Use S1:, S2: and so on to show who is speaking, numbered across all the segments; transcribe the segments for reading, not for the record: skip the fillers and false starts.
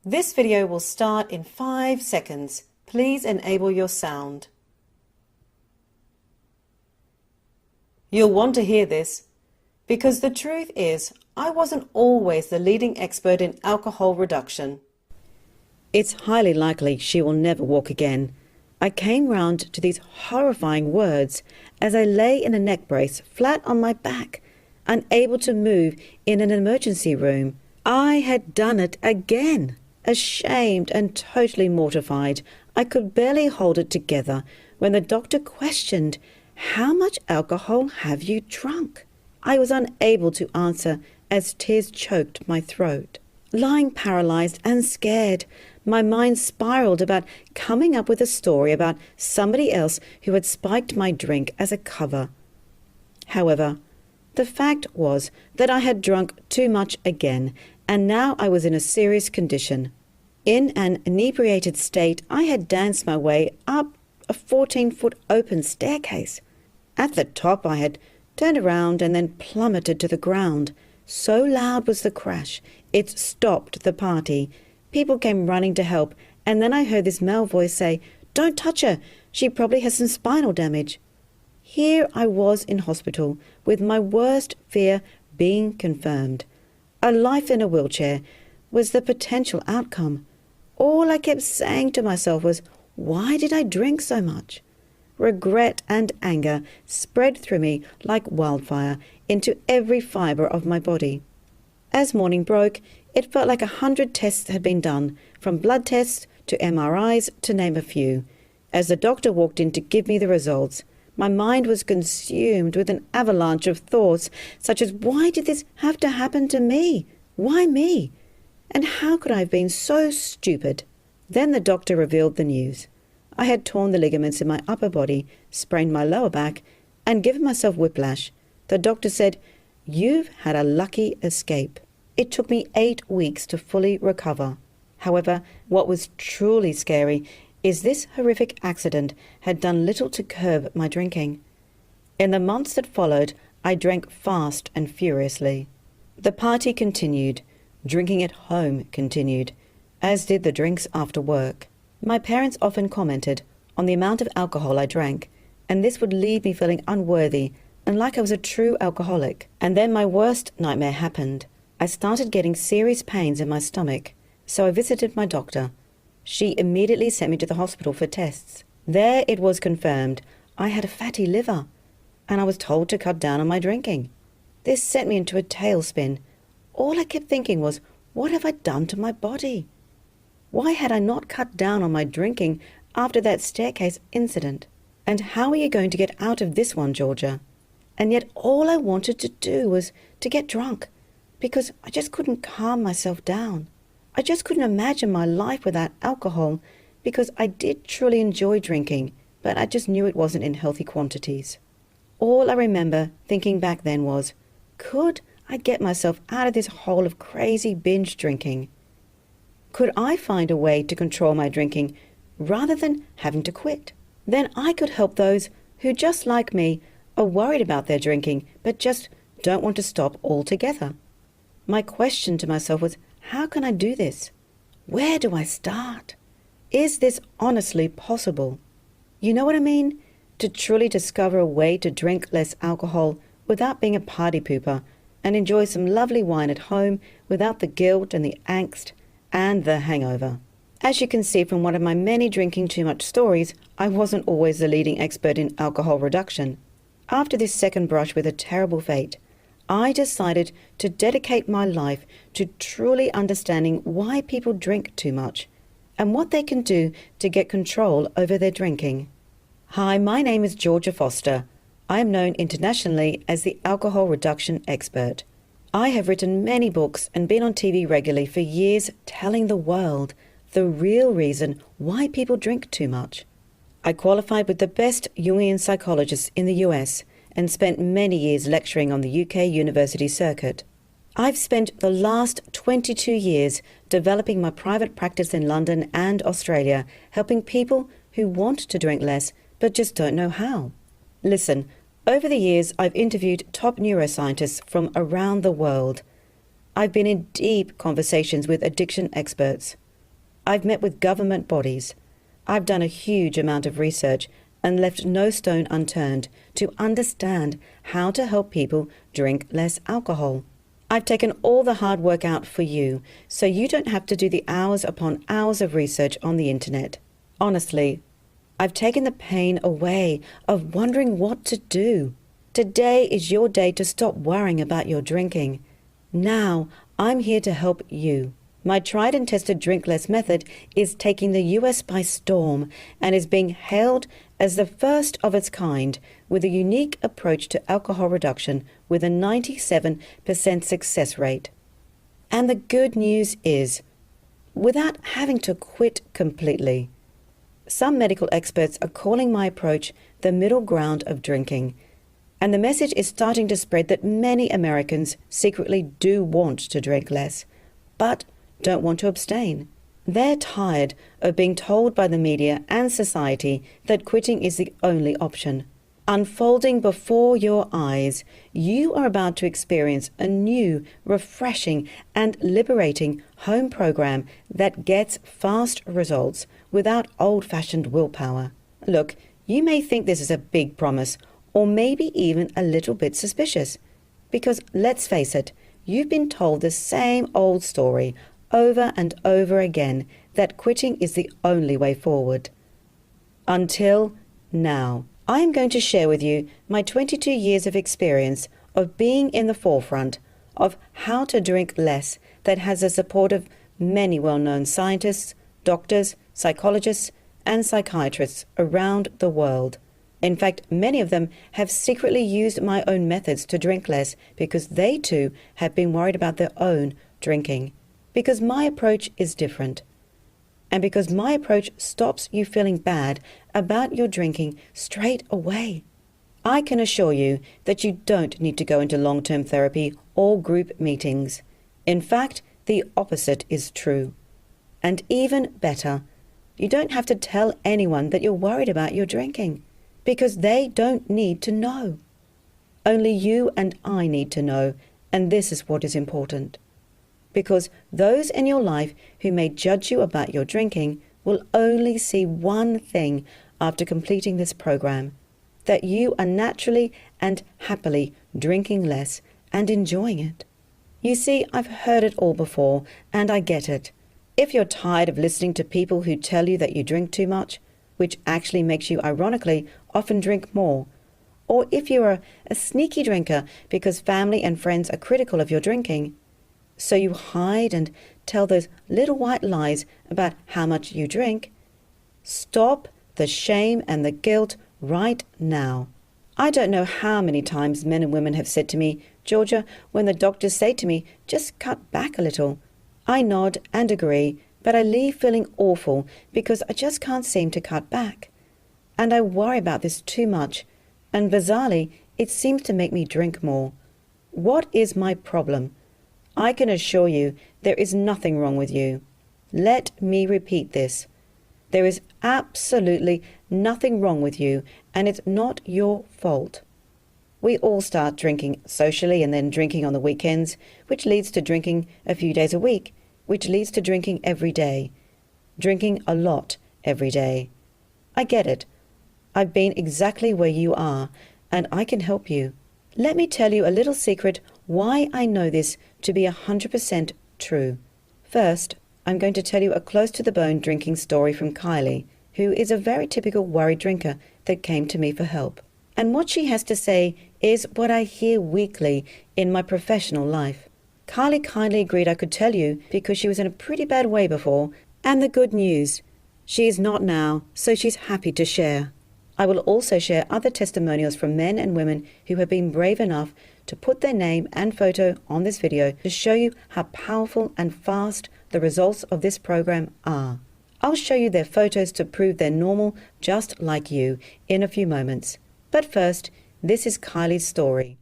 S1: This video will start in 5 seconds. Please enable your sound. You'll want to hear this because the truth is I wasn't always the leading expert in alcohol reduction. It's highly likely she will never walk again. I came round to these horrifying words as I lay in a neck brace flat on my back, unable to move in an emergency room. I had done it again. Ashamed and totally mortified, I could barely hold it together when the doctor questioned, "How much alcohol have you drunk?" I was unable to answer as tears choked my throat. Lying paralyzed and scared, my mind spiraled about coming up with a story about somebody else who had spiked my drink as a cover. However, the fact was that I had drunk too much again, and now I was in a serious condition. In an inebriated state, I had danced my way up a 14-foot open staircase. At the top, I had turned around and then plummeted to the ground. So loud was the crash, it stopped the party. People came running to help, and then I heard this male voice say, "Don't touch her, she probably has some spinal damage." Here I was in hospital, with my worst fear being confirmed. A life in a wheelchair was the potential outcome. All I kept saying to myself was, why did I drink so much? Regret and anger spread through me like wildfire into every fibre of my body. As morning broke, it felt like 100 tests had been done, from blood tests to MRIs, to name a few. As the doctor walked in to give me the results, my mind was consumed with an avalanche of thoughts, such as, why did this have to happen to me? Why me? And how could I have been so stupid? Then the doctor revealed the news. I had torn the ligaments in my upper body, sprained my lower back, and given myself whiplash. The doctor said, "You've had a lucky escape." It took me 8 weeks to fully recover. However, what was truly scary is this horrific accident had done little to curb my drinking. In the months that followed, I drank fast and furiously. The party continued. Drinking at home continued, as did the drinks after work. My parents often commented on the amount of alcohol I drank, and this would leave me feeling unworthy and like I was a true alcoholic. And then my worst nightmare happened. I started getting serious pains in my stomach, so I visited my doctor. She immediately sent me to the hospital for tests. There it was confirmed I had a fatty liver, and I was told to cut down on my drinking. This sent me into a tailspin. All I kept thinking was, what have I done to my body? Why had I not cut down on my drinking after that staircase incident? And how are you going to get out of this one, Georgia? And yet all I wanted to do was to get drunk, because I just couldn't calm myself down. I just couldn't imagine my life without alcohol, because I did truly enjoy drinking, but I just knew it wasn't in healthy quantities. All I remember thinking back then was, could I get myself out of this hole of crazy binge drinking? Could I find a way to control my drinking rather than having to quit? Then I could help those who, just like me, are worried about their drinking but just don't want to stop altogether. My question to myself was, how can I do this? Where do I start? Is this honestly possible? You know what I mean? To truly discover a way to drink less alcohol without being a party pooper, and enjoy some lovely wine at home without the guilt and the angst and the hangover. As you can see from one of my many drinking too much stories, I wasn't always the leading expert in alcohol reduction. After this second brush with a terrible fate, I decided to dedicate my life to truly understanding why people drink too much and what they can do to get control over their drinking. Hi, my name is Georgia Foster. I am known internationally as the alcohol reduction expert. I have written many books and been on TV regularly for years, telling the world the real reason why people drink too much. I qualified with the best Jungian psychologists in the US and spent many years lecturing on the UK university circuit. I've spent the last 22 years developing my private practice in London and Australia, helping people who want to drink less but just don't know how. Listen, over the years I've interviewed top neuroscientists from around the world. I've been in deep conversations with addiction experts. I've met with government bodies. I've done a huge amount of research and left no stone unturned to understand how to help people drink less alcohol. I've taken all the hard work out for you, so you don't have to do the hours upon hours of research on the internet. Honestly, I've taken the pain away of wondering what to do. Today is your day to stop worrying about your drinking. Now, I'm here to help you. My tried and tested drink less method is taking the US by storm and is being hailed as the first of its kind with a unique approach to alcohol reduction with a 97% success rate. And the good news is, without having to quit completely. Some medical experts are calling my approach the middle ground of drinking, and the message is starting to spread that many Americans secretly do want to drink less, but don't want to abstain. They're tired of being told by the media and society that quitting is the only option. Unfolding before your eyes, you are about to experience a new, refreshing, and liberating home program that gets fast results without old-fashioned willpower. Look, you may think this is a big promise, or maybe even a little bit suspicious, because let's face it, you've been told the same old story over and over again that quitting is the only way forward. Until now. I am going to share with you my 22 years of experience of being in the forefront of how to drink less that has the support of many well-known scientists, doctors, psychologists, and psychiatrists around the world. In fact, many of them have secretly used my own methods to drink less because they too have been worried about their own drinking. Because my approach is different. And because my approach stops you feeling bad about your drinking straight away. I can assure you that you don't need to go into long-term therapy or group meetings. In fact, the opposite is true. And even better, you don't have to tell anyone that you're worried about your drinking, because they don't need to know. Only you and I need to know, and this is what is important. Because those in your life who may judge you about your drinking will only see one thing after completing this program, that you are naturally and happily drinking less and enjoying it. You see, I've heard it all before, and I get it. If you're tired of listening to people who tell you that you drink too much, which actually makes you ironically often drink more, or if you're a sneaky drinker because family and friends are critical of your drinking, so you hide and tell those little white lies about how much you drink, stop the shame and the guilt right now. I don't know how many times men and women have said to me, Georgia, when the doctors say to me, just cut back a little. I nod and agree, but I leave feeling awful because I just can't seem to cut back. And I worry about this too much, and bizarrely, it seems to make me drink more. What is my problem? I can assure you there is nothing wrong with you. Let me repeat this. There is absolutely nothing wrong with you, and it's not your fault. We all start drinking socially and then drinking on the weekends, which leads to drinking a few days a week, which leads to drinking every day. Drinking a lot every day. I get it. I've been exactly where you are, and I can help you. Let me tell you a little secret why I know this to be 100% true. First, I'm going to tell you a close-to-the-bone drinking story from Kylie, who is a very typical worried drinker that came to me for help. And what she has to say is what I hear weekly in my professional life. Kylie kindly agreed I could tell you because she was in a pretty bad way before, and the good news, she is not now, so she's happy to share. I will also share other testimonials from men and women who have been brave enough to put their name and photo on this video to show you how powerful and fast the results of this program are. I'll show you their photos to prove they're normal, just like you, in a few moments. But first, this is Kylie's story.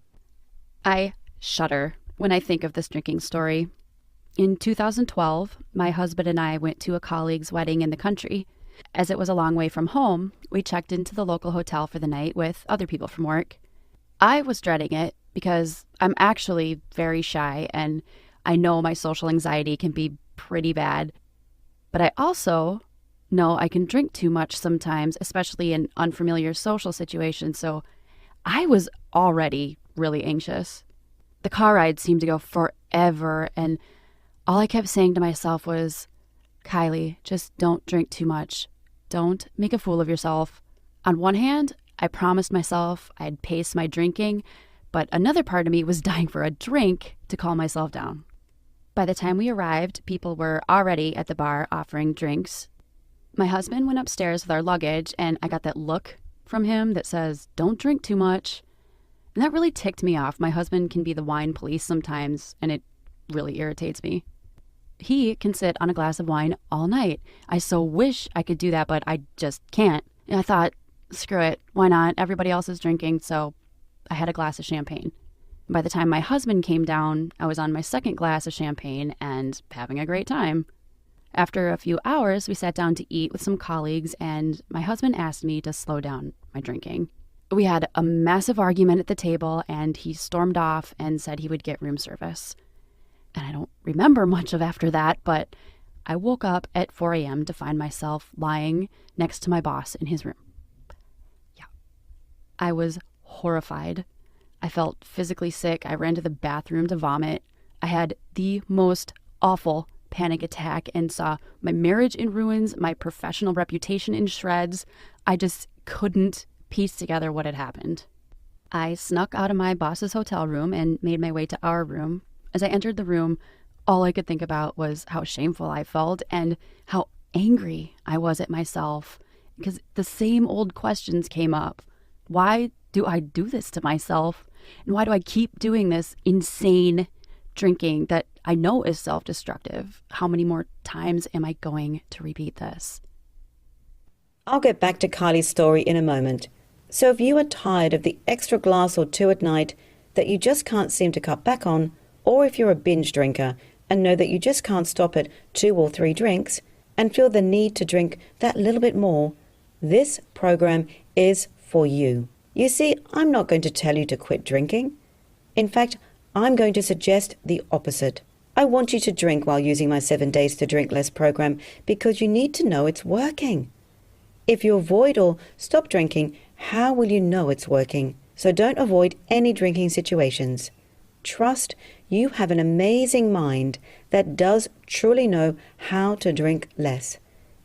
S2: I shudder when I think of this drinking story. In 2012, my husband and I went to a colleague's wedding in the country. As it was a long way from home, we checked into the local hotel for the night with other people from work. I was dreading it because I'm actually very shy and I know my social anxiety can be pretty bad. But I also know I can drink too much sometimes, especially in unfamiliar social situations. So I was already really anxious. The car ride seemed to go forever, and all I kept saying to myself was, Kylie, just don't drink too much. Don't make a fool of yourself. On one hand, I promised myself I'd pace my drinking, but another part of me was dying for a drink to calm myself down. By the time we arrived, people were already at the bar offering drinks. My husband went upstairs with our luggage, and I got that look from him that says, don't drink too much. And that really ticked me off. My husband can be the wine police sometimes, and it really irritates me. He can sit on a glass of wine all night. I so wish I could do that, but I just can't. And I thought, screw it, why not? Everybody else is drinking, so I had a glass of champagne. By the time my husband came down, I was on my second glass of champagne and having a great time. After a few hours, we sat down to eat with some colleagues, and my husband asked me to slow down my drinking. We had a massive argument at the table, and he stormed off and said he would get room service. And I don't remember much of after that, but I woke up at 4 a.m. to find myself lying next to my boss in his room. Yeah. I was horrified. I felt physically sick. I ran to the bathroom to vomit. I had the most awful panic attack and saw my marriage in ruins, my professional reputation in shreds. I just couldn't piece together what had happened. I snuck out of my boss's hotel room and made my way to our room. As I entered the room, all I could think about was how shameful I felt and how angry I was at myself, because the same old questions came up. Why do I do this to myself? And why do I keep doing this insane drinking that I know is self-destructive? How many more times am I going to repeat this?
S1: I'll get back to Kylie's story in a moment. So if you are tired of the extra glass or two at night that you just can't seem to cut back on, or if you're a binge drinker and know that you just can't stop at 2 or 3 drinks and feel the need to drink that little bit more, this program is for you. You see, I'm not going to tell you to quit drinking. In fact, I'm going to suggest the opposite. I want you to drink while using my 7 Days to Drink Less program because you need to know it's working. If you avoid or stop drinking, how will you know it's working? So don't avoid any drinking situations. Trust you have an amazing mind that does truly know how to drink less.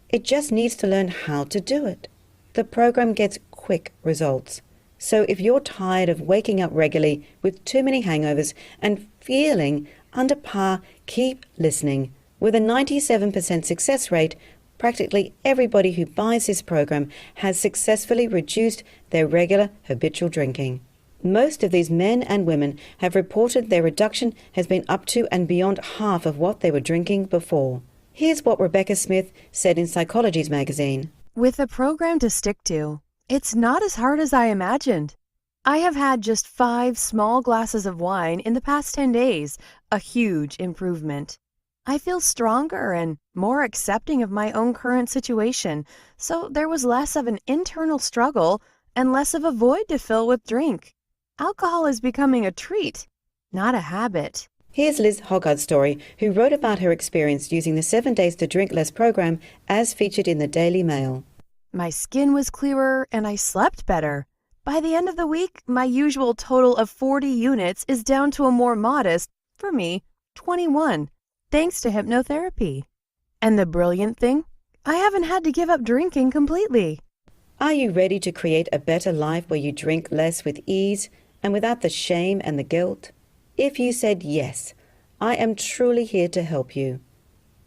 S1: It just needs to learn how to do it. The program gets quick results. So if you're tired of waking up regularly with too many hangovers and feeling under par, keep listening. With a 97% success rate, practically everybody who buys this program has successfully reduced their regular habitual drinking. Most of these men and women have reported their reduction has been up to and beyond half of what they were drinking before. Here's what Rebecca Smith said in Psychology's magazine.
S3: With a program to stick to, it's not as hard as I imagined. I have had just 5 small glasses of wine in the past 10 days, a huge improvement. I feel stronger and more accepting of my own current situation, so there was less of an internal struggle and less of a void to fill with drink. Alcohol is becoming a treat, not a habit.
S1: Here's Liz Hoggard's story, who wrote about her experience using the 7 Days to Drink Less program as featured in the Daily Mail.
S3: My skin was clearer and I slept better. By the end of the week, my usual total of 40 units is down to a more modest, for me, 21, thanks to hypnotherapy. And the brilliant thing, I haven't had to give up drinking completely.
S1: Are you ready to create a better life where you drink less with ease and without the shame and the guilt? If you said yes, I am truly here to help you.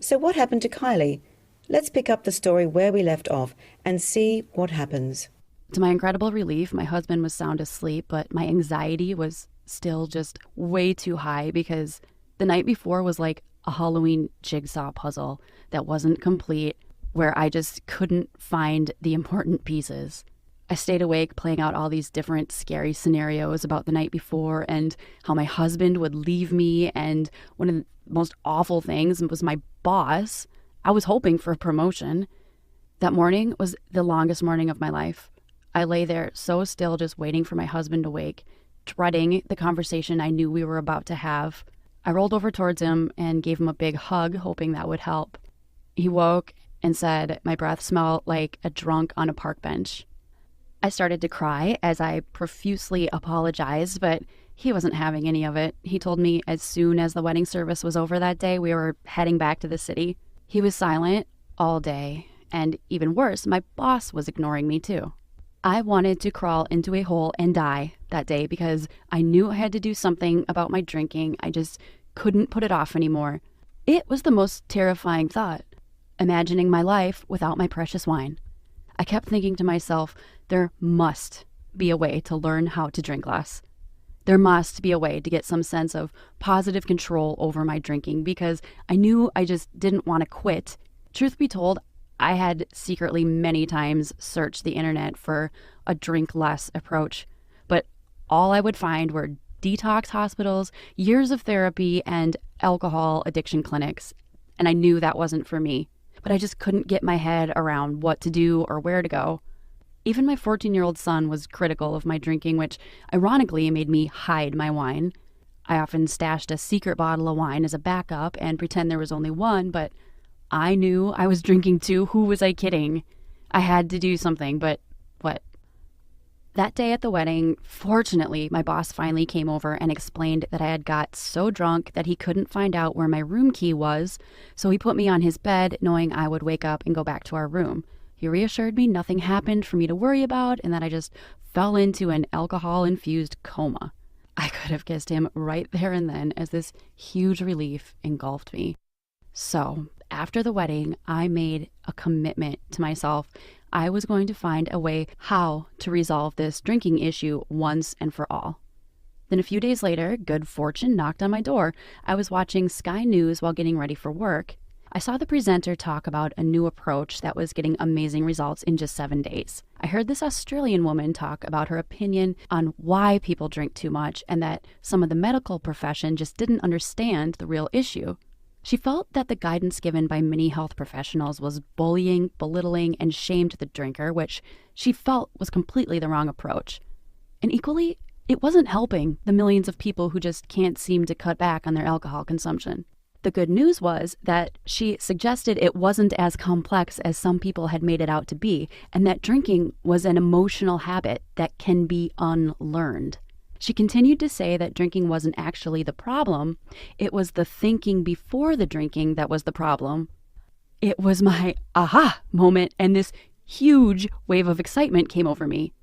S1: So what happened to Kylie? Let's pick up the story where we left off and see what happens.
S2: To my incredible relief, my husband was sound asleep, but my anxiety was still just way too high because the night before was like a Halloween jigsaw puzzle that wasn't complete, where I just couldn't find the important pieces. I stayed awake playing out all these different scary scenarios about the night before and how my husband would leave me. And one of the most awful things was my boss. I was hoping for a promotion. That morning was the longest morning of my life. I lay there so still, just waiting for my husband to wake, dreading the conversation I knew we were about to have. I rolled over towards him and gave him a big hug, hoping that would help. He woke and said my breath smelled like a drunk on a park bench. I started to cry as I profusely apologized, but he wasn't having any of it. He told me as soon as the wedding service was over that day, we were heading back to the city. He was silent all day, and even worse, my boss was ignoring me too. I wanted to crawl into a hole and die that day because I knew I had to do something about my drinking. I just couldn't put it off anymore. It was the most terrifying thought, imagining my life without my precious wine. I kept thinking to myself, there must be a way to learn how to drink less. There must be a way to get some sense of positive control over my drinking because I knew I just didn't want to quit. Truth be told, I had secretly many times searched the internet for a drink less approach, but all I would find were detox hospitals, years of therapy, and alcohol addiction clinics. And I knew that wasn't for me, but I just couldn't get my head around what to do or where to go. Even my 14-year-old son was critical of my drinking, which ironically made me hide my wine. I often stashed a secret bottle of wine as a backup and pretend there was only one, but I knew I was drinking too. Who was I kidding? I had to do something, but what? That day at the wedding, fortunately, my boss finally came over and explained that I had got so drunk that he couldn't find out where my room key was, so he put me on his bed knowing I would wake up and go back to our room. He reassured me nothing happened for me to worry about and that I just fell into an alcohol-infused coma. I could have kissed him right there and then as this huge relief engulfed me. So, after the wedding, I made a commitment to myself. I was going to find a way how to resolve this drinking issue once and for all. Then a few days later, good fortune knocked on my door. I was watching Sky News while getting ready for work. I saw the presenter talk about a new approach that was getting amazing results in just 7 days. I heard this Australian woman talk about her opinion on why people drink too much and that some of the medical profession just didn't understand the real issue. She felt that the guidance given by many health professionals was bullying, belittling, and shamed the drinker, which she felt was completely the wrong approach. And equally, it wasn't helping the millions of people who just can't seem to cut back on their alcohol consumption. The good news was that she suggested it wasn't as complex as some people had made it out to be, and that drinking was an emotional habit that can be unlearned. She continued to say that drinking wasn't actually the problem. It was the thinking before the drinking that was the problem. It was my aha moment, and this huge wave of excitement came over me.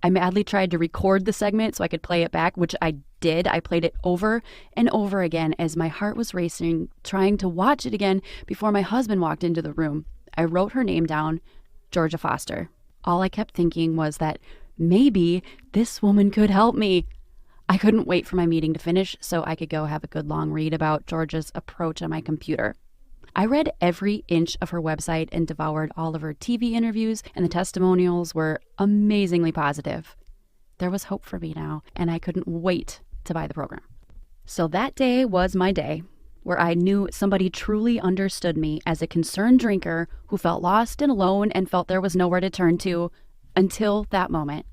S2: I madly tried to record the segment so I could play it back, which I did. I played it over and over again as my heart was racing, trying to watch it again before my husband walked into the room. I wrote her name down, Georgia Foster. All I kept thinking was that maybe this woman could help me. I couldn't wait for my meeting to finish so I could go have a good long read about Georgia's approach on my computer. I read every inch of her website and devoured all of her TV interviews, and the testimonials were amazingly positive. There was hope for me now, and I couldn't wait to buy the program. So that day was my day, where I knew somebody truly understood me as a concerned drinker who felt lost and alone and felt there was nowhere to turn to until that moment,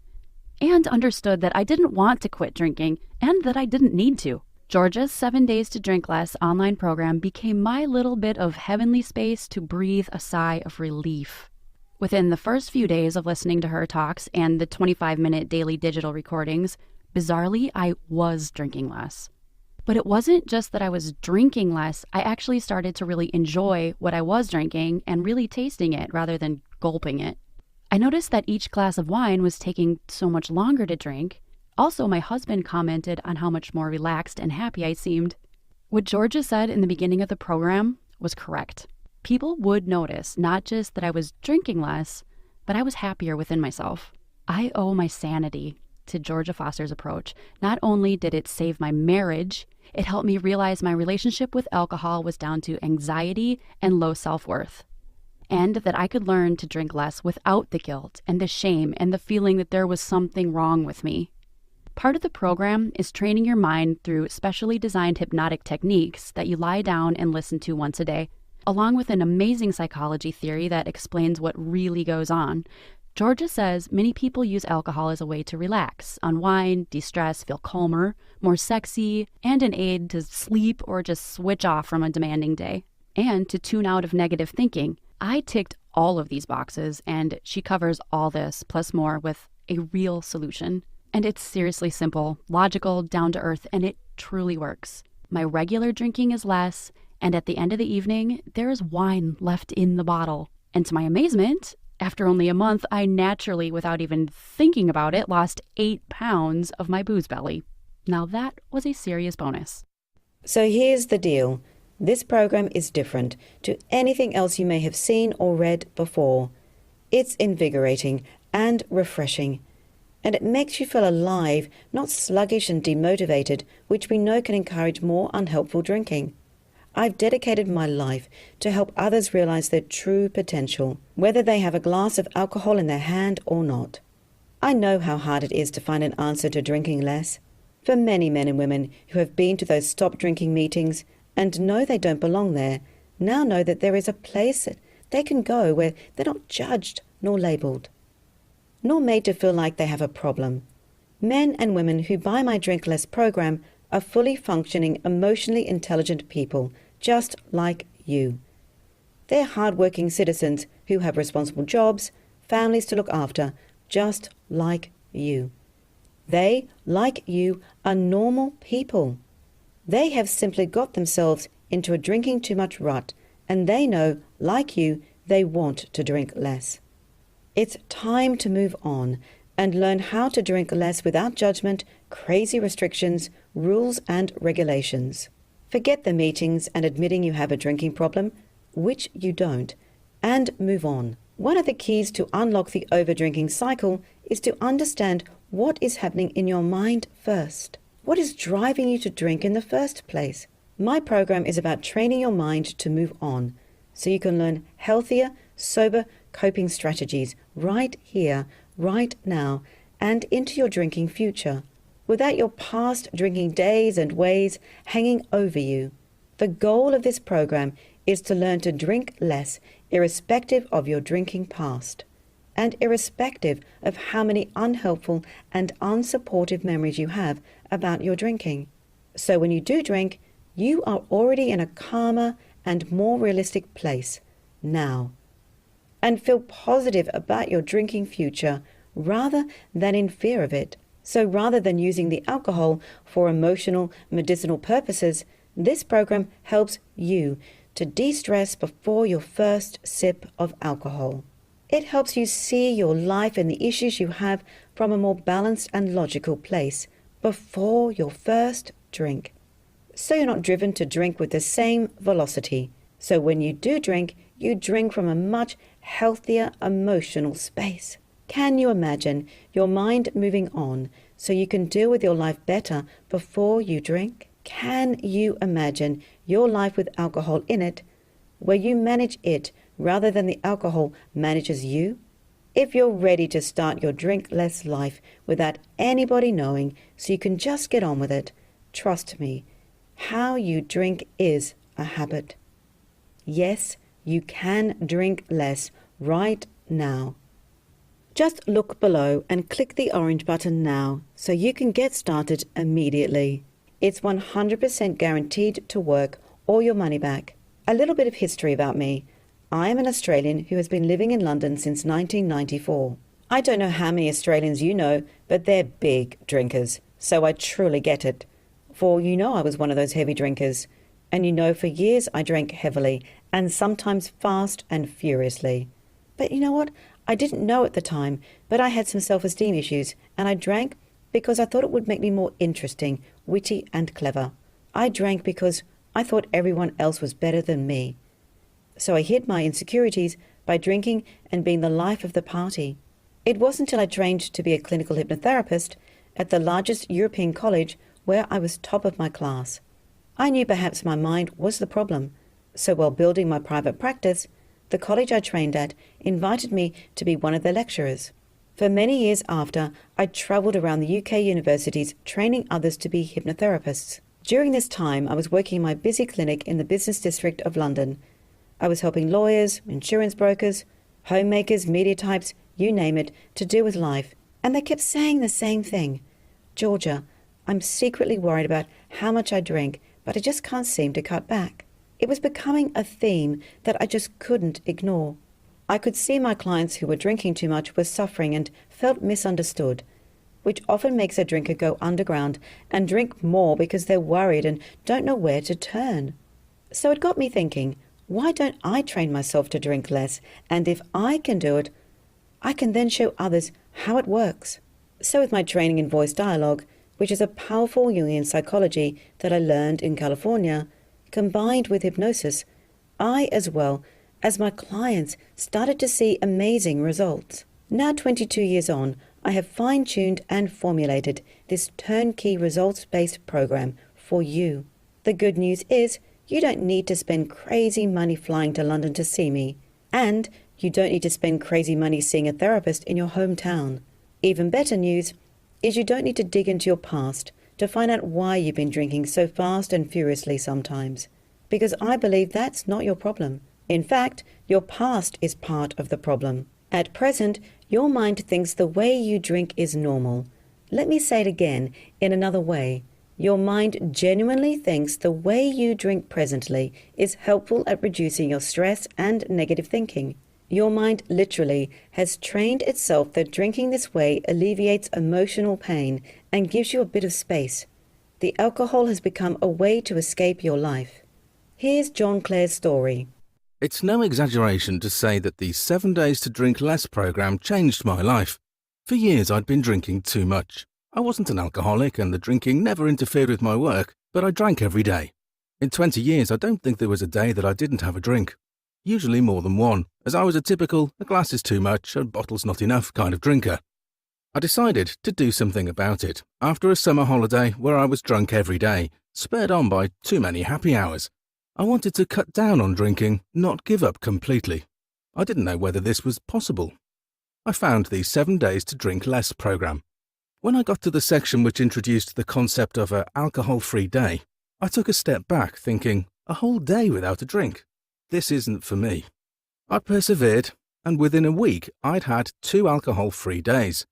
S2: and understood that I didn't want to quit drinking and that I didn't need to. Georgia's 7 Days to Drink Less online program became my little bit of heavenly space to breathe a sigh of relief. Within the first few days of listening to her talks and the 25-minute daily digital recordings, bizarrely, I was drinking less. But it wasn't just that I was drinking less. I actually started to really enjoy what I was drinking and really tasting it rather than gulping it. I noticed that each glass of wine was taking so much longer to drink. Also, my husband commented on how much more relaxed and happy I seemed. What Georgia said in the beginning of the program was correct. People would notice not just that I was drinking less, but I was happier within myself. I owe my sanity to Georgia Foster's approach. Not only did it save my marriage, it helped me realize my relationship with alcohol was down to anxiety and low self-worth, and that I could learn to drink less without the guilt and the shame and the feeling that there was something wrong with me. Part of the program is training your mind through specially designed hypnotic techniques that you lie down and listen to once a day, along with an amazing psychology theory that explains what really goes on. Georgia says many people use alcohol as a way to relax, unwind, de-stress, feel calmer, more sexy, and an aid to sleep or just switch off from a demanding day. and to tune out of negative thinking. I ticked all of these boxes, and she covers all this plus more with a real solution. And it's seriously simple, logical, down to earth, and it truly works. My regular drinking is less, and at the end of the evening, there is wine left in the bottle. And to my amazement, after only a month, I naturally, without even thinking about it, lost 8 pounds of my booze belly. Now that was a serious bonus.
S1: So here's the deal. This program is different to anything else you may have seen or read before. It's invigorating and refreshing, and it makes you feel alive, not sluggish and demotivated, which we know can encourage more unhelpful drinking. I've dedicated my life to help others realize their true potential, whether they have a glass of alcohol in their hand or not. I know how hard it is to find an answer to drinking less. For many men and women who have been to those stop drinking meetings and know they don't belong there, now know that there is a place that they can go where they're not judged nor labelled, nor made to feel like they have a problem. Men and women who buy my Drink Less program are fully functioning, emotionally intelligent people, just like you. They're hard-working citizens who have responsible jobs, families to look after, just like you. They, like you, are normal people. They have simply got themselves into a drinking too much rut, and they know, like you, they want to drink less. It's time to move on and learn how to drink less without judgment, crazy restrictions, rules and regulations. Forget the meetings and admitting you have a drinking problem, which you don't, and move on. One of the keys to unlock the overdrinking cycle is to understand what is happening in your mind first. What is driving you to drink in the first place? My program is about training your mind to move on, so you can learn healthier, sober coping strategies right here, right now, and into your drinking future, without your past drinking days and ways hanging over you. The goal of this program is to learn to drink less, irrespective of your drinking past, and irrespective of how many unhelpful and unsupportive memories you have about your drinking. So when you do drink, you are already in a calmer and more realistic place now, and feel positive about your drinking future rather than in fear of it. So rather than using the alcohol for emotional, medicinal purposes, this program helps you to de-stress before your first sip of alcohol. It helps you see your life and the issues you have from a more balanced and logical place before your first drink, so you're not driven to drink with the same velocity. So when you do drink, you drink from a much healthier emotional space. Can you imagine your mind moving on so you can deal with your life better before you drink? Can you imagine your life with alcohol in it, where you manage it rather than the alcohol manages you? If you're ready to start your drink less life without anybody knowing so you can just get on with it, trust me, how you drink is a habit. Yes, you can drink less right now. Just look below and click the orange button now so you can get started immediately. It's 100% guaranteed to work or your money back. A little bit of history about me. I am an Australian who has been living in London since 1994. I don't know how many Australians you know, but they're big drinkers, so I truly get it. For you know I was one of those heavy drinkers, and you know for years I drank heavily and sometimes fast and furiously. But you know what? I didn't know at the time, but I had some self-esteem issues, and I drank because I thought it would make me more interesting, witty and clever. I drank because I thought everyone else was better than me. So I hid my insecurities by drinking and being the life of the party. It wasn't until I trained to be a clinical hypnotherapist at the largest European college where I was top of my class. I knew perhaps my mind was the problem. So while building my private practice, the college I trained at invited me to be one of their lecturers. For many years after, I travelled around the UK universities training others to be hypnotherapists. During this time, I was working in my busy clinic in the business district of London. I was helping lawyers, insurance brokers, homemakers, media types, you name it, to do with life. And they kept saying the same thing. Georgia, I'm secretly worried about how much I drink, but I just can't seem to cut back. It was becoming a theme that I just couldn't ignore. I could see my clients who were drinking too much were suffering and felt misunderstood, which often makes a drinker go underground and drink more because they're worried and don't know where to turn. So it got me thinking, why don't I train myself to drink less? And if I can do it, I can then show others how it works. So with my training in voice dialogue, which is a powerful Jungian psychology that I learned in California, combined with hypnosis, I, as well as my clients, started to see amazing results. Now 22 years on, I have fine-tuned and formulated this turnkey results-based program for you. The good news is you don't need to spend crazy money flying to London to see me, and you don't need to spend crazy money seeing a therapist in your hometown. Even better news is you don't need to dig into your past to find out why you've been drinking so fast and furiously sometimes, because I believe that's not your problem. In fact, your past is part of the problem. At present, your mind thinks the way you drink is normal. Let me say it again in another way. Your mind genuinely thinks the way you drink presently is helpful at reducing your stress and negative thinking. Your mind literally has trained itself that drinking this way alleviates emotional pain and gives you a bit of space. The alcohol has become a way to escape your life. Here's John Clare's story.
S4: It's no exaggeration to say that the 7 Days to Drink Less program changed my life. For years I'd been drinking too much. I wasn't an alcoholic and the drinking never interfered with my work, but I drank every day. In 20 years I don't think there was a day that I didn't have a drink. Usually more than one, as I was a typical a glass is too much, a bottle's not enough kind of drinker. I decided to do something about it after a summer holiday where I was drunk every day, spurred on by too many happy hours. I wanted to cut down on drinking, not give up completely. I didn't know whether this was possible. I found the 7 Days to Drink Less program. When I got to the section which introduced the concept of an alcohol-free day, I took a step back thinking, a whole day without a drink? This isn't for me. I persevered, and within a week I'd had 2 alcohol-free days.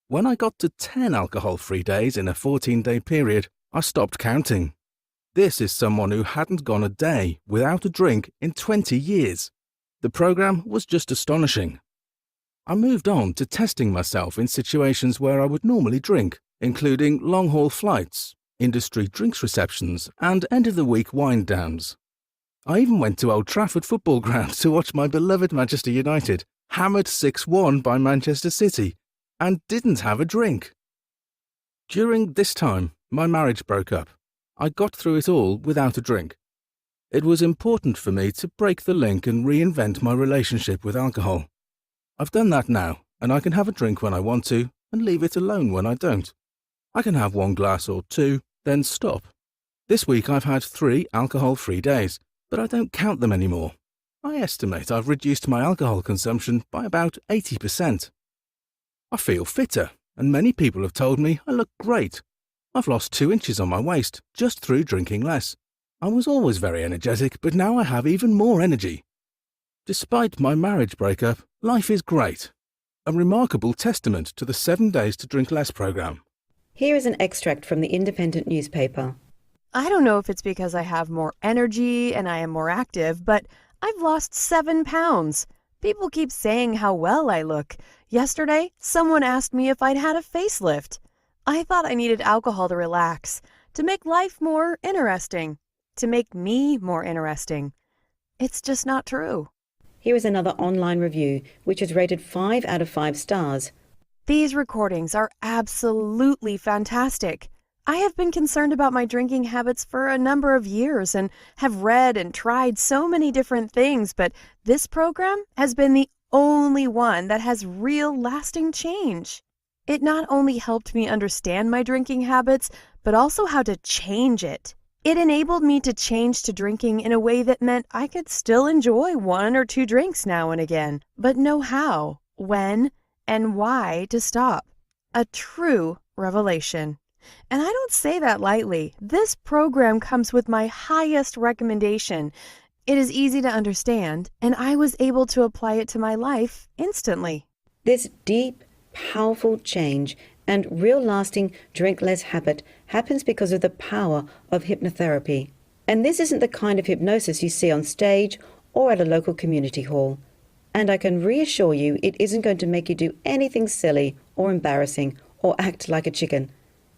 S4: When I got to 10 alcohol-free days in a 14-day period, I stopped counting. This is someone who hadn't gone a day without a drink in 20 years. The program was just astonishing. I moved on to testing myself in situations where I would normally drink, including long-haul flights, industry drinks receptions, and end-of-the-week wind-downs. I even went to Old Trafford football ground to watch my beloved Manchester United hammered 6-1 by Manchester City, and didn't have a drink. During this time, my marriage broke up. I got through it all without a drink. It was important for me to break the link and reinvent my relationship with alcohol. I've done that now, and I can have a drink when I want to and leave it alone when I don't. I can have 1 glass or 2, then stop. This week I've had 3 alcohol-free days, but I don't count them anymore. I estimate I've reduced my alcohol consumption by about 80%. I feel fitter, and many people have told me I look great. I've lost 2 inches on my waist just through drinking less. I was always very energetic, but now I have even more energy. Despite my marriage breakup, life is great. A remarkable testament to the 7 Days to Drink Less program.
S1: Here is an extract from the Independent newspaper.
S3: I don't know if it's because I have more energy and I am more active, but I've lost 7 pounds. People keep saying how well I look. Yesterday, someone asked me if I'd had a facelift. I thought I needed alcohol to relax, to make life more interesting, to make me more interesting. It's just not true.
S1: Here is another online review, which is rated 5 out of 5 stars.
S3: These recordings are absolutely fantastic. I have been concerned about my drinking habits for a number of years and have read and tried so many different things, but this program has been the only one that has real lasting change. It not only helped me understand my drinking habits, but also how to change it. It enabled me to change to drinking in a way that meant I could still enjoy 1 or 2 drinks now and again, but know how, when, and why to stop. A true revelation. And I don't say that lightly. This program comes with my highest recommendation. It is easy to understand, and I was able to apply it to my life instantly.
S1: This deep, powerful change and real lasting drink less habit happens because of the power of hypnotherapy. And this isn't the kind of hypnosis you see on stage or at a local community hall. And I can reassure you it isn't going to make you do anything silly or embarrassing or act like a chicken.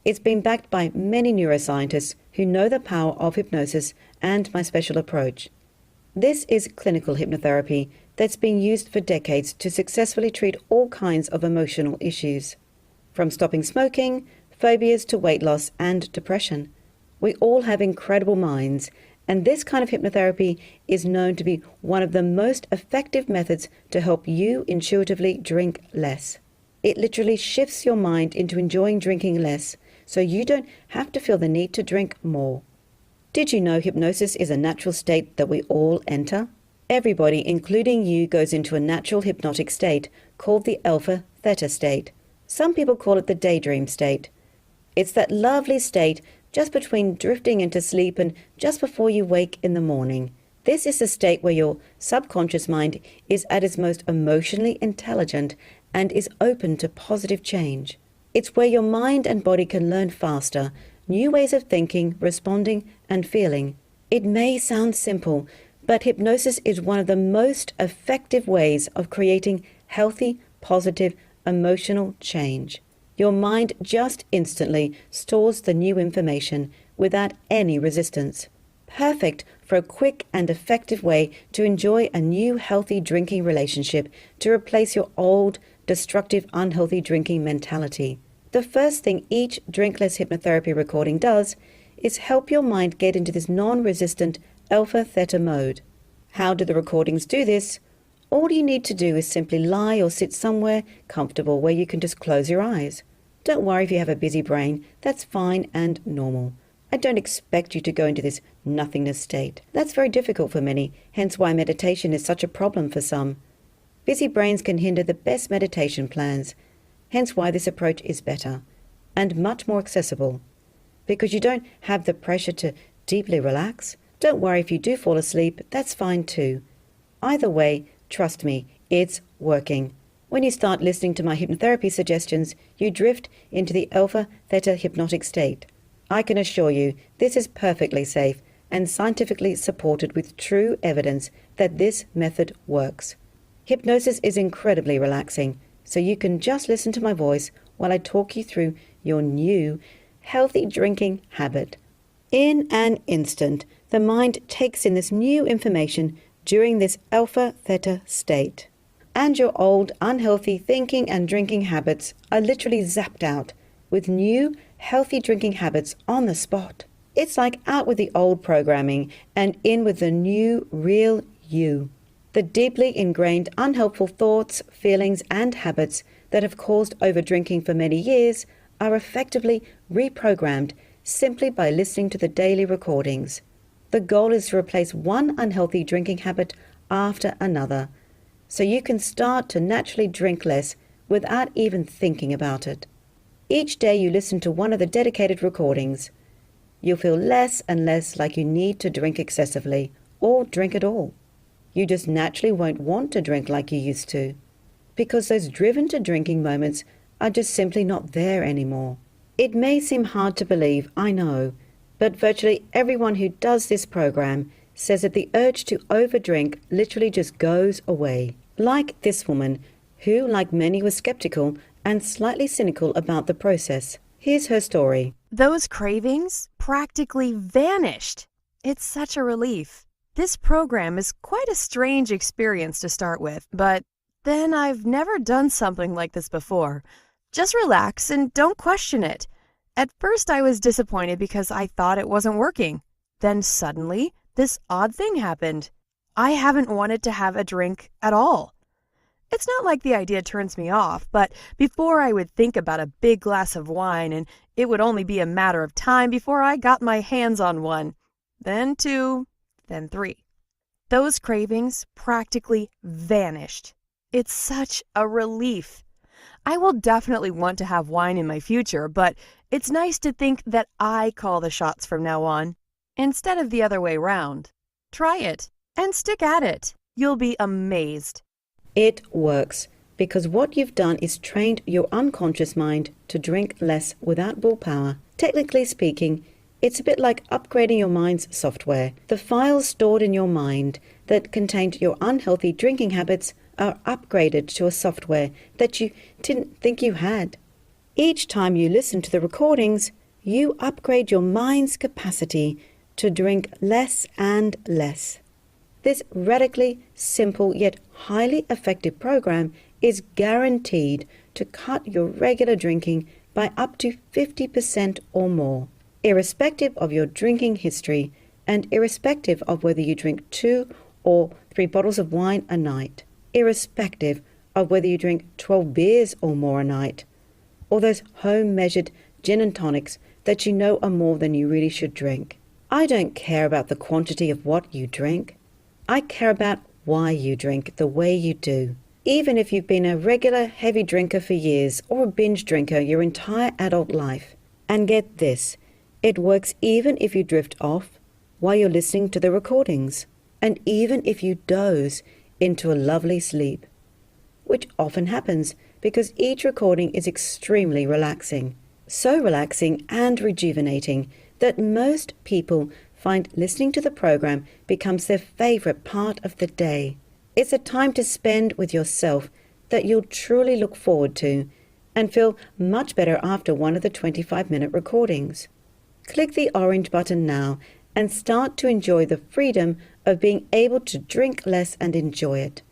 S1: It's been backed by many neuroscientists who know the power of hypnosis and my special approach. This is clinical hypnotherapy that's been used for decades to successfully treat all kinds of emotional issues, from stopping smoking, phobias to weight loss and depression. We all have incredible minds, and this kind of hypnotherapy is known to be one of the most effective methods to help you intuitively drink less. It literally shifts your mind into enjoying drinking less, so you don't have to feel the need to drink more. Did you know hypnosis is a natural state that we all enter? Everybody, including you, goes into a natural hypnotic state called the alpha-theta state. Some people call it the daydream state. It's that lovely state just between drifting into sleep and just before you wake in the morning. This is the state where your subconscious mind is at its most emotionally intelligent and is open to positive change. It's where your mind and body can learn faster, new ways of thinking, responding, and feeling. It may sound simple, but hypnosis is one of the most effective ways of creating healthy, positive, emotional change. Your mind just instantly stores the new information without any resistance. Perfect for a quick and effective way to enjoy a new healthy drinking relationship to replace your old, destructive, unhealthy drinking mentality. The first thing each drinkless hypnotherapy recording does is help your mind get into this non-resistant alpha-theta mode. How do the recordings do this? All you need to do is simply lie or sit somewhere comfortable where you can just close your eyes. Don't worry if you have a busy brain, that's fine and normal. I don't expect you to go into this nothingness state. That's very difficult for many, hence why meditation is such a problem for some. Busy brains can hinder the best meditation plans, hence why this approach is better and much more accessible. Because you don't have the pressure to deeply relax. Don't worry if you do fall asleep, that's fine too. Either way, trust me, it's working. When you start listening to my hypnotherapy suggestions, you drift into the alpha-theta hypnotic state. I can assure you this is perfectly safe and scientifically supported with true evidence that this method works. Hypnosis is incredibly relaxing, so you can just listen to my voice while I talk you through your new, healthy drinking habit. In an instant, the mind takes in this new information during this alpha-theta state. And your old, unhealthy thinking and drinking habits are literally zapped out with new, healthy drinking habits on the spot. It's like out with the old programming and in with the new, real you. The deeply ingrained, unhelpful thoughts, feelings, and habits that have caused over-drinking for many years are effectively reprogrammed simply by listening to the daily recordings. The goal is to replace one unhealthy drinking habit after another, so you can start to naturally drink less without even thinking about it. Each day you listen to one of the dedicated recordings, you'll feel less and less like you need to drink excessively or drink at all. You just naturally won't want to drink like you used to, because those driven to drinking moments are just simply not there anymore. It may seem hard to believe, I know, but virtually everyone who does this program says that the urge to overdrink literally just goes away. Like this woman, who, like many, was skeptical and slightly cynical about the process. Here's her story.
S3: Those cravings practically vanished. It's such a relief. This program is quite a strange experience to start with, but then I've never done something like this before. Just relax and don't question it. At first I was disappointed because I thought it wasn't working. Then suddenly, this odd thing happened. I haven't wanted to have a drink at all. It's not like the idea turns me off, but before I would think about a big glass of wine, and it would only be a matter of time before I got my hands on one. Then 2, then 3. Those cravings practically vanished. It's such a relief. I will definitely want to have wine in my future, but it's nice to think that I call the shots from now on, instead of the other way round. Try it and stick at it. You'll be amazed.
S1: It works, because what you've done is trained your unconscious mind to drink less without willpower. Technically speaking, It's a bit like upgrading your mind's software. The files stored in your mind that contained your unhealthy drinking habits are upgraded to a software that you didn't think you had. Each time you listen to the recordings, you upgrade your mind's capacity to drink less and less. This radically simple yet highly effective program is guaranteed to cut your regular drinking by up to 50% or more, irrespective of your drinking history and irrespective of whether you drink 2 or 3 bottles of wine a night, irrespective of whether you drink 12 beers or more a night, or those home-measured gin and tonics that you know are more than you really should drink. I don't care about the quantity of what you drink. I care about why you drink the way you do. Even if you've been a regular heavy drinker for years or a binge drinker your entire adult life. And get this, it works even if you drift off while you're listening to the recordings, and even if you doze into a lovely sleep, which often happens because each recording is extremely relaxing. So relaxing and rejuvenating that most people find listening to the program becomes their favorite part of the day. It's a time to spend with yourself that you'll truly look forward to and feel much better after one of the 25-minute recordings. Click the orange button now and start to enjoy the freedom of being able to drink less and enjoy it.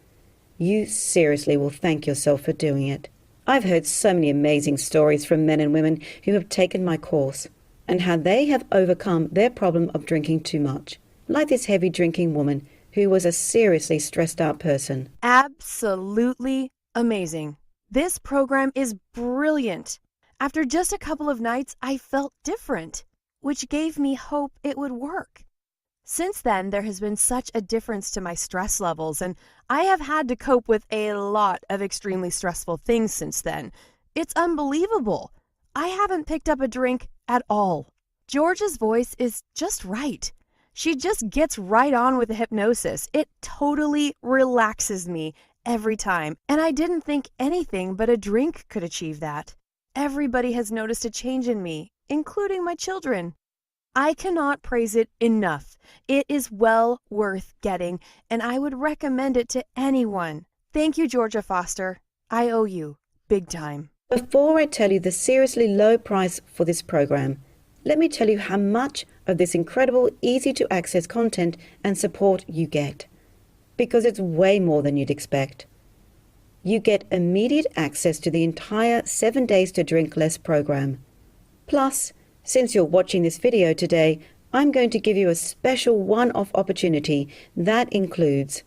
S1: You seriously will thank yourself for doing it. I've heard so many amazing stories from men and women who have taken my course and how they have overcome their problem of drinking too much, like this heavy drinking woman who was a seriously stressed out person.
S3: Absolutely amazing. This program is brilliant. After just a couple of nights, I felt different, which gave me hope it would work. Since then, there has been such a difference to my stress levels, and I have had to cope with a lot of extremely stressful things since then. It's unbelievable. I haven't picked up a drink at all. Georgia's voice is just right. She just gets right on with the hypnosis. It totally relaxes me every time, and I didn't think anything but a drink could achieve that. Everybody has noticed a change in me, including my children. I cannot praise it enough. It is well worth getting, and I would recommend it to anyone. Thank you, Georgia Foster. I owe you, big time.
S1: Before I tell you the seriously low price for this program, let me tell you how much of this incredible, easy-to-access content and support you get, because it's way more than you'd expect. You get immediate access to the entire 7 Days to Drink Less program. Plus, since you're watching this video today, I'm going to give you a special one-off opportunity that includes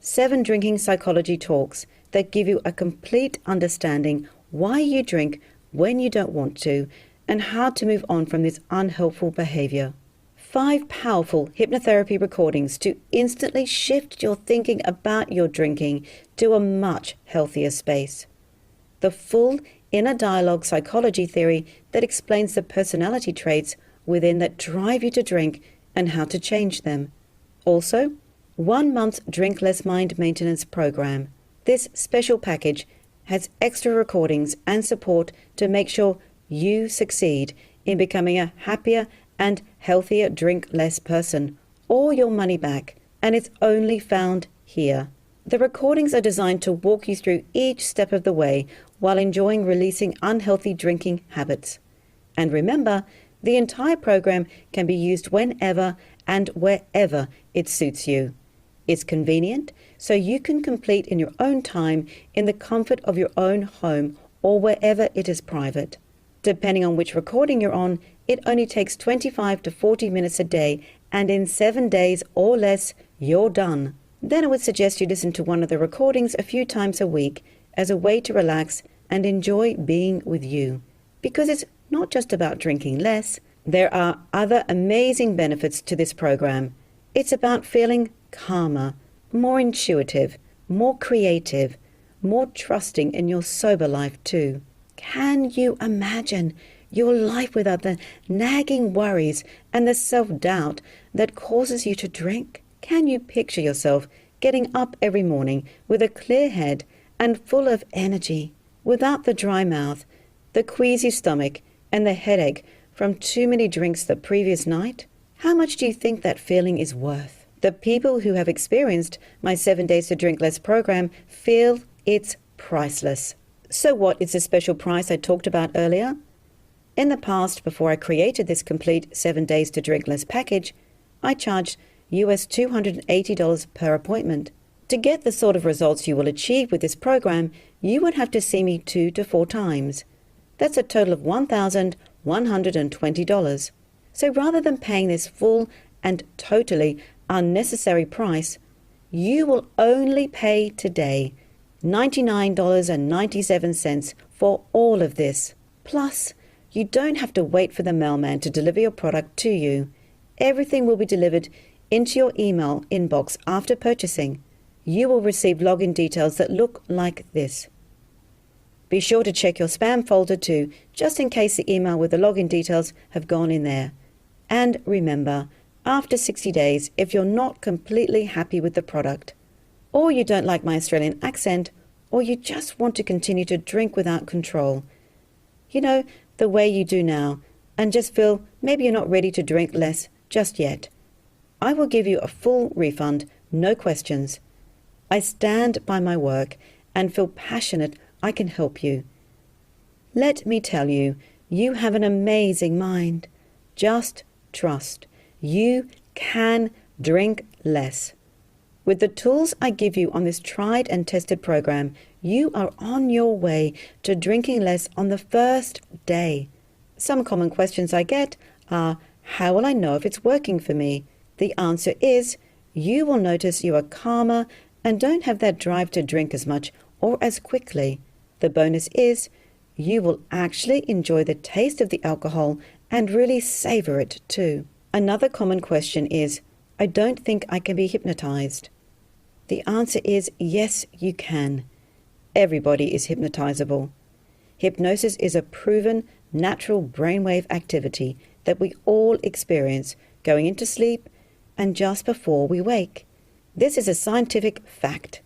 S1: 7 drinking psychology talks that give you a complete understanding why you drink when you don't want to and how to move on from this unhelpful behavior. 5 powerful hypnotherapy recordings to instantly shift your thinking about your drinking to a much healthier space. The full inner dialogue psychology theory that explains the personality traits within that drive you to drink and how to change them. Also, 1 month's Drink Less Mind Maintenance program. This special package has extra recordings and support to make sure you succeed in becoming a happier and healthier drink less person, or your money back, and it's only found here. The recordings are designed to walk you through each step of the way while enjoying releasing unhealthy drinking habits. And remember, the entire program can be used whenever and wherever it suits you. It's convenient, so you can complete in your own time in the comfort of your own home or wherever it is private. Depending on which recording you're on, it only takes 25 to 40 minutes a day, and in 7 days or less, you're done. Then I would suggest you listen to one of the recordings a few times a week as a way to relax and enjoy being with you. Because it's not just about drinking less, there are other amazing benefits to this program. It's about feeling calmer, more intuitive, more creative, more trusting in your sober life too. Can you imagine your life without the nagging worries and the self-doubt that causes you to drink? Can you picture yourself getting up every morning with a clear head and full of energy, without the dry mouth, the queasy stomach, and the headache from too many drinks the previous night? How much do you think that feeling is worth? The people who have experienced my 7 Days to Drink Less program feel it's priceless. So what is the special price I talked about earlier? In the past, before I created this complete 7 Days to Drink Less package, I charged US $280 per appointment. To get the sort of results you will achieve with this program, you would have to see me 2 to 4 times. That's a total of $1,120. So rather than paying this full and totally unnecessary price, you will only pay today $99.97 for all of this. Plus, you don't have to wait for the mailman to deliver your product to you. Everything will be delivered into your email inbox after purchasing. You will receive login details that look like this. Be sure to check your spam folder too, just in case the email with the login details have gone in there. And remember, after 60 days, if you're not completely happy with the product, or you don't like my Australian accent, or you just want to continue to drink without control, the way you do now, and just feel maybe you're not ready to drink less just yet, I will give you a full refund, no questions. I stand by my work and feel passionate I can help you. Let me tell you, you have an amazing mind. Just trust. You can drink less. With the tools I give you on this tried and tested program, you are on your way to drinking less on the first day. Some common questions I get are, how will I know if it's working for me? The answer is, you will notice you are calmer and don't have that drive to drink as much or as quickly. The bonus is, you will actually enjoy the taste of the alcohol and really savor it too. Another common question is, I don't think I can be hypnotized. The answer is, yes, you can. Everybody is hypnotizable. Hypnosis is a proven, natural brainwave activity that we all experience going into sleep and just before we wake. This is a scientific fact.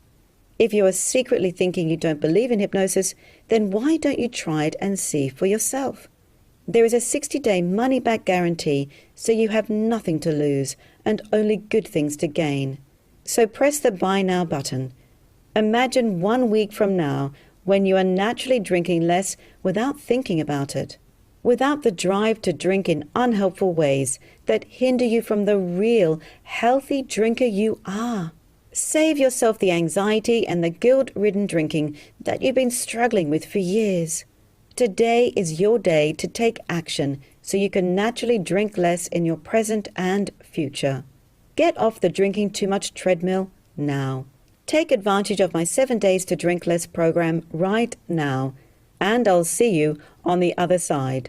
S1: If you are secretly thinking you don't believe in hypnosis, then why don't you try it and see for yourself? There is a 60-day money-back guarantee, so you have nothing to lose and only good things to gain. So press the Buy Now button. Imagine 1 week from now when you are naturally drinking less without thinking about it, without the drive to drink in unhelpful ways that hinder you from the real, healthy drinker you are. Save yourself the anxiety and the guilt-ridden drinking that you've been struggling with for years. Today is your day to take action so you can naturally drink less in your present and future. Get off the drinking too much treadmill now. Take advantage of my 7 Days to Drink Less program right now, and I'll see you on the other side.